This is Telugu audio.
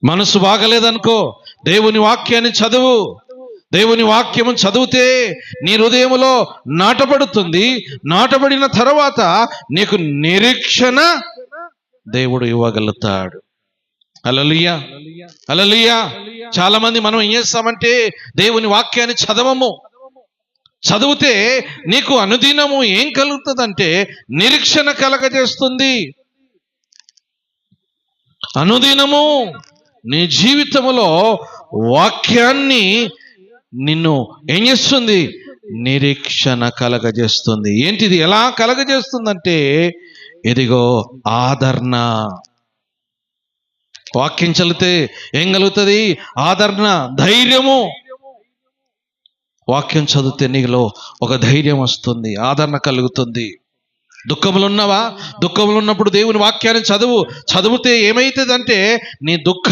మనసు బాగలేదనుకో, దేవుని వాక్యాన్ని చదువు. దేవుని వాక్యము చదివితే నీ హృదయములో నాటబడుతుంది. నాటబడిన తర్వాత నీకు నిరీక్షణ దేవుడు ఇవ్వగలుగుతాడు. హల్లెలూయా, హల్లెలూయా. చాలా మంది మనం ఏం చేస్తామంటే దేవుని వాక్యాన్ని చదవము. చదివితే నీకు అనుదినము ఏం కలుగుతుందంటే నిరీక్షణ కలగజేస్తుంది. అనుదినము నీ జీవితంలో వాక్యాన్ని నిన్ను ఏం చేస్తుంది? నిరీక్షణ కలగజేస్తుంది. ఏంటిది? ఎలా కలగజేస్తుందంటే ఇదిగో ఆదరణ. వాక్యం చదివితే ఏం కలుగుతుంది? ఆదరణ, ధైర్యము. వాక్యం చదివితే నీలో ఒక ధైర్యం వస్తుంది, ఆదరణ కలుగుతుంది. దుఃఖములు ఉన్నవా? దుఃఖములు ఉన్నప్పుడు దేవుని వాక్యాన్ని చదివితే ఏమైతుందంటే నీ దుఃఖం